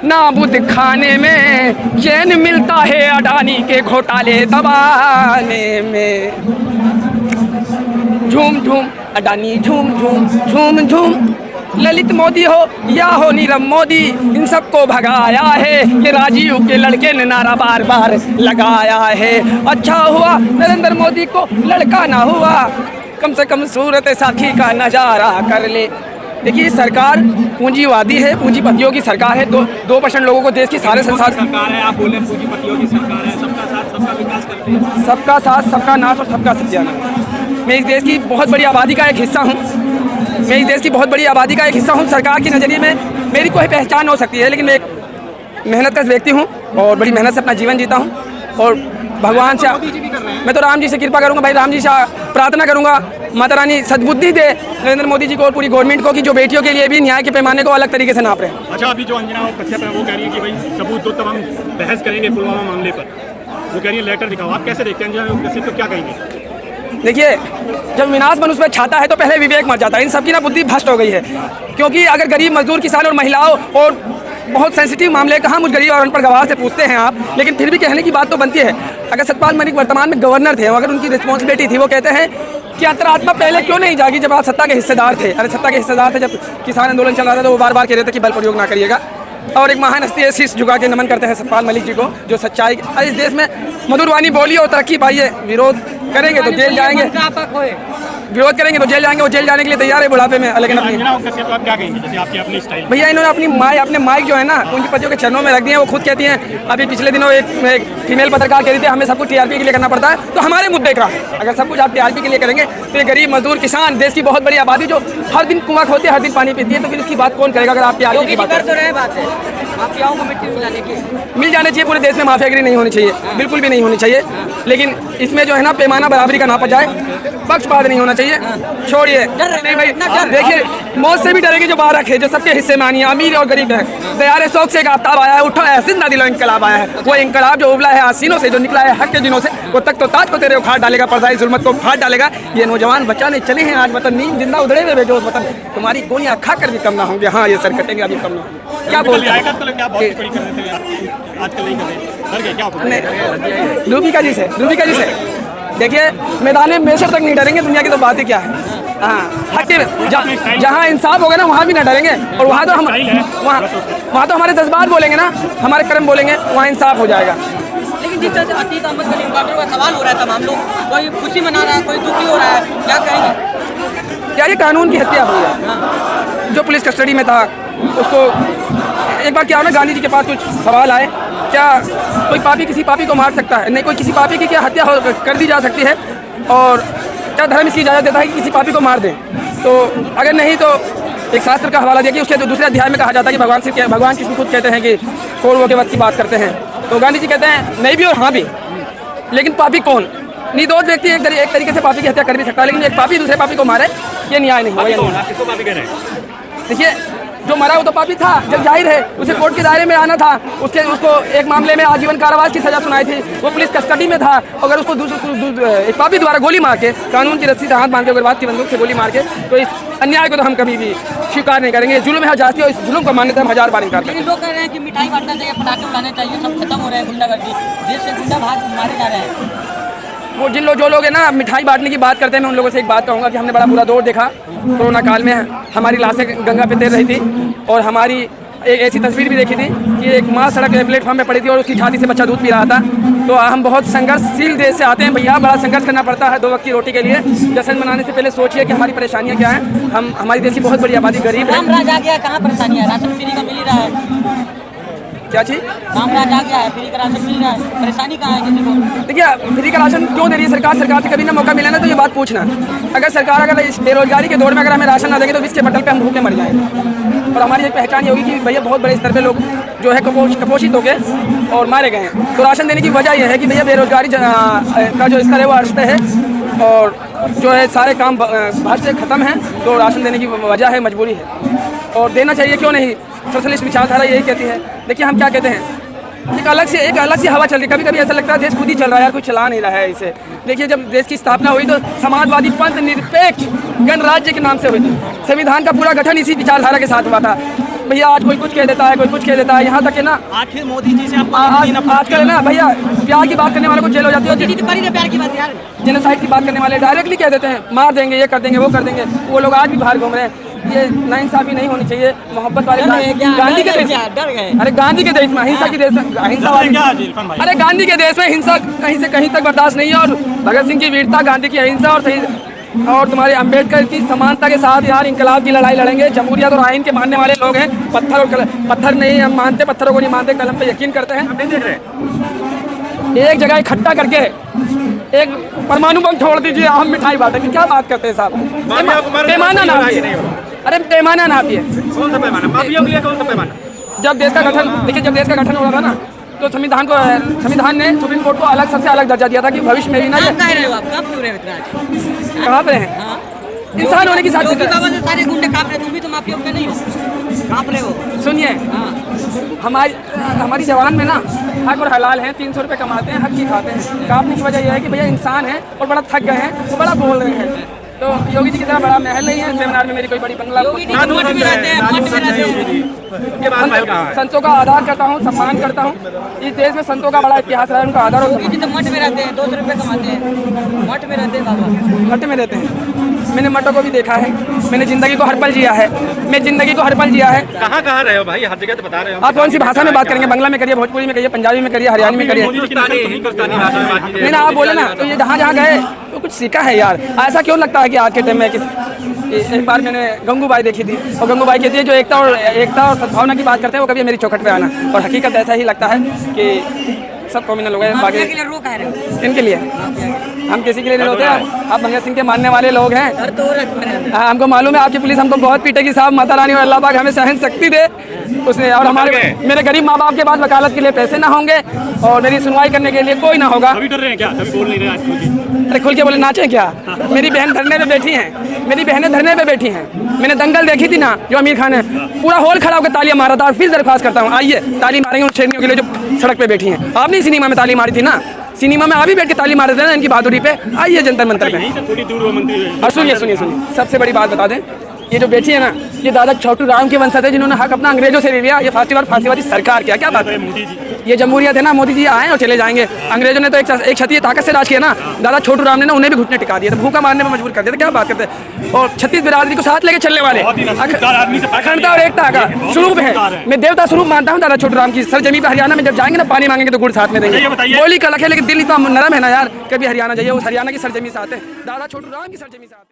नाबुद खाने में, चैन मिलता है अडानी के घोटाले दबाने में। झूम झूम अडानी झूम झूम झूम झूम, ललित मोदी हो या हो नीरव मोदी, इन सबको भगाया है ये राजीव के लड़के ने नारा बार बार लगाया है। अच्छा हुआ नरेंद्र मोदी को लड़का ना हुआ, कम से कम सूरत साखी का नजारा कर ले। देखिए सरकार पूंजीवादी है, पूंजीपतियों की सरकार है। 2% लोगों को देश की सारे संसाधन सरकार है, आप बोले पूंजीपतियों की सरकार है। सबका साथ सबका विकास करते हैं। सबका साथ सबका नाश और सबका सत्यानाश। मैं इस देश की बहुत बड़ी आबादी का एक हिस्सा हूँ। मैं इस देश की बहुत बड़ी आबादी का एक हिस्सा हूँ। सरकार के नज़रिए में मेरी कोई पहचान हो सकती है, लेकिन मैं एक मेहनत का व्यक्ति हूँ और बड़ी मेहनत से अपना जीवन जीता हूँ। और भगवान से मैं तो राम जी से कृपा करूँगा भाई, राम जी से प्रार्थना करूँगा माता रानी सद्बुद्धि दे नरेंद्र मोदी जी को और पूरी गवर्नमेंट को कि जो बेटियों के लिए भी न्याय के पैमाने को अलग तरीके से नाप रहे हैं। अच्छा, अभी जो अंजना कश्यप है वो कह रही है कि भाई सबूत दो तब हम बहस करेंगे पुलवामा मामले पर। वो कह रही है लेटर दिखाओ। आप कैसे देखते हैं अंजना कश्यप को, क्या कहेंगे? देखिए जब विनाश मनुष्य पर छाता है तो पहले विवेक मर जाता है। इन सबकी ना बुद्धि भ्रष्ट हो गई है, क्योंकि अगर गरीब मजदूर किसान और महिलाओं और बहुत सेंसिटिव मामले कहाँ मुझ गरीब और अनपढ़ गवाह से पूछते हैं आप, लेकिन फिर भी कहने की बात तो बनती है। अगर सतपाल मलिक वर्तमान में गवर्नर थे, अगर उनकी रिस्पॉन्सिबिलिटी थी, वो कहते हैं कि अंतरात्मा पहले क्यों नहीं जागी जब आप सत्ता के हिस्सेदार थे। अरे सत्ता के हिस्सेदार थे जब किसान आंदोलन चल रहा था तो वो बार बार कह रहे थे कि बल प्रयोग ना करिएगा। और एक महान हस्ती है, शीश झुका के नमन करते हैं सतपाल मलिक जी को, जो सच्चाई इस देश में मधुर वाणी बोली और तरक्की पाई है। विरोध करेंगे तो जेल जाएंगे, विरोध करेंगे तो जेल जाएंगे। वो जेल जाने के लिए तैयार है बुढ़ापे में, लेकिन भैया इन्होंने अपने माइक जो है ना पूंजीपतियों के चरणों में रख दिए हैं। वो खुद कहती हैं, अभी पिछले दिनों एक फीमेल पत्रकार कह रही थी हमें सब कुछ टीआरपी के लिए करना पड़ता है। तो हमारे मुद्दे का अगर सब कुछ आप टीआरपी के लिए करेंगे तो ये गरीब मजदूर किसान देश की बहुत बड़ी आबादी जो हर दिन कुआं खोदती है, हर दिन पानी पीती है, तो फिर इसकी बात कौन करेगा? अगर आप टीआरपी की बात माफियाओं को मिट्टी मिलाने की मिल जाने चाहिए। पूरे देश में माफियागिरी नहीं होनी चाहिए, बिल्कुल भी नहीं होनी चाहिए। लेकिन इसमें जो है ना पैमाना बराबरी का नापा जाए, पक्षपात नहीं होना चाहिए। छोड़िए नहीं भाई, देखिए मौत से भी डरेगी जो बारक है, जो सबके हिस्से में आनी है, अमीर और गरीब है। तैयार शौक से एक आफ्ताब आया है, उठा है जिंदा दिलो इंकलाब आया है। वो इंकलाब जो उबला है आसीनों से, जो निकला है हक के दिनों से, वो तक तो ताज को तेरे उखाड़ डालेगा, पर्दाई जुल्मत को फाड़ डालेगा। ये नौजवान बचाने चले हैं आज वतन, नींद जिंदा उधड़े हुए बेजोश वतन, तुम्हारी गोलियां खाकर भी कम ना होंगे। हाँ ये सर कटेंगे अभी कम ना होंगे। क्या बोलते हैं रूबिका जी से देखिए मैदान में मेसर तक नहीं डरेंगे, दुनिया की तो बात ही क्या है। हाँ हक जहाँ इंसाफ होगा ना वहाँ भी ना डरेंगे। और वहाँ तो हमारे जज्बात बोलेंगे ना, हमारे कर्म बोलेंगे, वहाँ इंसाफ हो जाएगा। लेकिन जिस तरह से अतीक अहमद का इनकाउंटर का सवाल हो रहा है, तमाम लोग कोई खुशी मना रहा है, कोई दुखी हो रहा है, क्या कहेंगे? क्या ये कानून की हत्या हुई है? जो पुलिस कस्टडी में था उसको एक बार क्या ना गांधी जी के पास कुछ सवाल आए, क्या कोई पापी किसी पापी को मार सकता है? नहीं, कोई किसी पापी की क्या हत्या कर दी जा सकती है? और क्या धर्म इसकी इजाज़त देता है कि किसी पापी को मार दें? तो अगर नहीं तो एक शास्त्र का हवाला दिया कि उसके दूसरे अध्याय में कहा जाता है कि भगवान कृष्ण खुद कहते हैं कि कौरवों के वक्त की बात करते हैं। तो गांधी जी कहते हैं नहीं भी और हाँ भी, लेकिन पापी कौन? निर्दोष व्यक्ति एक तरीके से पापी की हत्या कर भी सकता है, लेकिन एक पापी दूसरे पापी को मारे ये न्याय नहीं होगा। देखिए जो मरा वो तो पापी था, जब जाहिर है उसे कोर्ट के दायरे में आना था। उसको एक मामले में आजीवन कारावास की सजा सुनाई थी, वो पुलिस कस्टडी में था। अगर उसको एक पापी द्वारा गोली मार के, कानून की रस्सी से हाथ बांध के, उग्रवाद की बंदूक से गोली मार के, तो इस अन्याय को तो हम कभी भी स्वीकार नहीं करेंगे। जुल्म है जाती है और इस जुल्म को मान्यता हम 1000 बार इनकार करेंगे। लोग कह रहे हैं कि मिठाई बांटना चाहिए, पटाखे उड़ाने चाहिए, सब खत्म हो रहे हैं, गुंडागर्दी देश से गुंडा भाग मारे जा रहे हैं। वो जो लोग हैं ना मिठाई बांटने की बात करते हैं, मैं उन लोगों से एक बात कहूँगा कि हमने बड़ा बुरा दौर देखा। कोरोना काल में हमारी लाशें गंगा पे तैर रही थी और हमारी एक ऐसी तस्वीर भी देखी थी कि एक माँ सड़क प्लेटफॉर्म में पड़ी थी और उसकी छाती से बच्चा दूध पी रहा था। तो हम बहुत संघर्षशील देश से आते हैं भैया, बड़ा संघर्ष करना पड़ता है 2 वक्त की रोटी के लिए। जश्न मनाने से पहले सोचिए कि हमारी परेशानियाँ क्या हैं। हमारी देश की बहुत बड़ी आबादी गरीब है। राज आ गया, कहाँ परेशानियाँ? राशन फ्री का मिल ही रहा है। क्या चीज़? कामराज आ गया है, फ्री का राशन मिल रहा है, परेशानी कहाँ है किसी को? देखिए फ्री का राशन क्यों दे रही है सरकार? सरकार से कभी ना मौका मिला ना तो ये बात पूछना। अगर सरकार अगर इस बेरोजगारी के दौर में अगर हमें राशन ना देंगे तो इसके पटल पे हम भूखे मर जाएंगे। और हमारी एक पहचान ये होगी कि भैया बहुत बड़े स्तर पे लोग जो है कुपोषित हो गए और मारे गए हैं। तो राशन देने की वजह यह है कि भैया बेरोजगारी का जो स्तर है वो अस्तर है और जो है सारे काम भारत से ख़त्म हैं। तो राशन देने की वजह है, मजबूरी है और देना चाहिए। क्यों नहीं? सोशलिस्ट विचारधारा यही कहती है। देखिए हम क्या कहते हैं, एक अलग सी हवा चल रही है। कभी कभी ऐसा लगता है देश खुद ही चल रहा है, कुछ चला नहीं रहा है इसे। देखिए जब देश की स्थापना हुई तो समाजवादी पंथ निरपेक्ष गणराज्य के नाम से हुई थी। संविधान का पूरा गठन इसी विचारधारा के साथ हुआ था। भैया आज कोई कुछ कह देता है, कोई कुछ कह देता है, यहाँ तक है ना आखिर मोदी जी से आपको आजकल है ना भैया, प्यार की बात करने वाले को जेल हो जाती है। मोदी जी तो कर ही रहे प्यार की बात यार। जेनोसाइड की बात करने वाले डायरेक्टली कह देते हैं मार देंगे, ये कर देंगे, वो कर देंगे। वो लोग आज भी बाहर घूम रहे हैं। ये नाइंसाफी नहीं होनी चाहिए। मोहब्बत वाले गांधी के देश, डर गए। अरे गांधी के देश में अहिंसा की देश, अहिंसा वाली, अरे गांधी के देश में हिंसा कहीं से कहीं तक बर्दाश्त नहीं है। और भगत सिंह की वीरता, गांधी की अहिंसा और सही, और तुम्हारे अंबेडकर की समानता के साथ यार इनकलाब की लड़ाई लड़ेंगे। जमहूरियत और आइन के मानने वाले लोग हैं। पत्थर नहीं हम मानते, पत्थरों को नहीं मानते, कलम पे यकीन करते हैं। एक जगह इकट्ठा करके एक परमाणु बम छोड़ दीजिए, हम मिठाई बांटेंगे। क्या बात करते हैं साहब? पैमाना ना पिए, अरे पैमाना ना पिए। कौन सा पैमाना? माफिया के लिए कौन सा पैमाना? जब देश का गठन, देखिए जब देश का गठन हो रहा था ना, तो संविधान ने सुप्रीम कोर्ट को अलग, सबसे अलग दर्जा दिया था कि भविष्य में भी ना। कहाँ पे हैं? इंसान होने की साथ सारे गुंडे कांप रहे, तुम भी तो माफिया के नहीं हो, कांप रहे हो। सुनिए, हमारी जवान में ना हक और हलाल हैं। 300 रुपये कमाते हैं, हक की खाते हैं। कांपने की वजह यह है कि भैया इंसान है और बड़ा थक गए हैं, तो बड़ा बोल रहे हैं। तो योगी जी की तरह बड़ा महल नहीं है, सेमिनार में मेरी कोई बड़ी बंगला। संतों का आदर करता हूँ, सम्मान करता हूँ। इस देश में संतों का बड़ा इतिहास रहा है, उनका आदर और मठ में रहते हैं, 200 रुपये कमाते हैं, मठ में रहते हैं बाबा, मठ में रहते हैं। मैंने मठों को भी देखा है, मैंने जिंदगी को हर पल जिया है, मैं जिंदगी को हर पल जिया है। कहाँ कहाँ रहे हो भाई? हर जगह तो बता रहे हो। आप कौन सी भाषा में बात करेंगे? बांग्ला में करिए, भोजपुरी में करिए, पंजाबी में करिए, हरियाणवी में करिए। नहीं ना, आप बोले ना, तो ये जहाँ जहाँ गए तो कुछ सीखा है यार। ऐसा क्यों लगता है कि आज के टाइम में एक बार मैंने गंगूबाई देखी थी, और गंगूबाई कहती है जो एकता और सद्भावना की बात करते हैं वो कभी मेरी चौखट पे आना। और हकीकत ऐसा ही लगता है कि सब कॉम्युनल लोग हैं। बाकी इनके लिए हम किसी के लिए नहीं होते। आप भगत सिंह के मानने वाले लोग हैं। हाँ, हमको मालूम है आपकी पुलिस हमको बहुत पीटेगी साहब। माता रानी और अल्लाह पाक हमें सहन शक्ति दे उसने। और मेरे गरीब माँ बाप के पास वकालत के लिए पैसे ना होंगे और मेरी सुनवाई करने के लिए कोई ना होगा। अभी डर रहे हैं क्या? अभी बोल नहीं रहे आज? अरे खुल के बोले, नाचे क्या? मेरी बहन धरने पे बैठी हैं, मेरी बहनें धरने पे बैठी हैं। मैंने दंगल देखी थी ना, जो आमिर खान ने पूरा हॉल खड़ा होकर तालियां मारा था। और फिर दरख्वास्त करता हूँ, आइए ताली मारेंगे उन शेरनियों के लिए जो सड़क पे बैठी हैं। आपने सिनेमा में ताली मारी थी ना, सिनेमा में आप भी बैठ के ताली मारे थे ना इनकी बहादुरी पे। आइए जंतर मंतर पे। थोड़ी दूर वो मंत्री। और सुनिए, सबसे बड़ी बात बता दें, ये जो बैठी है ना, ये दादा छोटू राम के वंशज है, जिन्होंने हक अपना अंग्रेजों से ले लिया। ये फांसीवादी सरकार क्या बात है? ये जमहूरियत है ना, मोदी जी आए और चले जाएंगे। अंग्रेजों ने तो एक क्षत्रिय ताकत से राज किया ना। दादा छोटू राम ने ना उन्हें भी घुटने टिका दिए, तो भूखा मारने में मजबूर कर दिया। क्या बात करते हैं? और 36 बिरादरी को साथ लेके चलने वाले, अखंडता और एकता का स्वरूप है। मैं देवता स्वरूप मानता हूँ दादा छोटू राम की। सर जमीन पे हरियाणा में जब जाएंगे ना, पानी मांगेंगे तो गुड़ साथ में देंगे। बोली कलक है लेकिन दिल इतना नरम है ना यार। कभी हरियाणा जाइए, उस हरियाणा की सरजमी से आते हैं, दादा छोटू राम की सरजमी से आते हैं।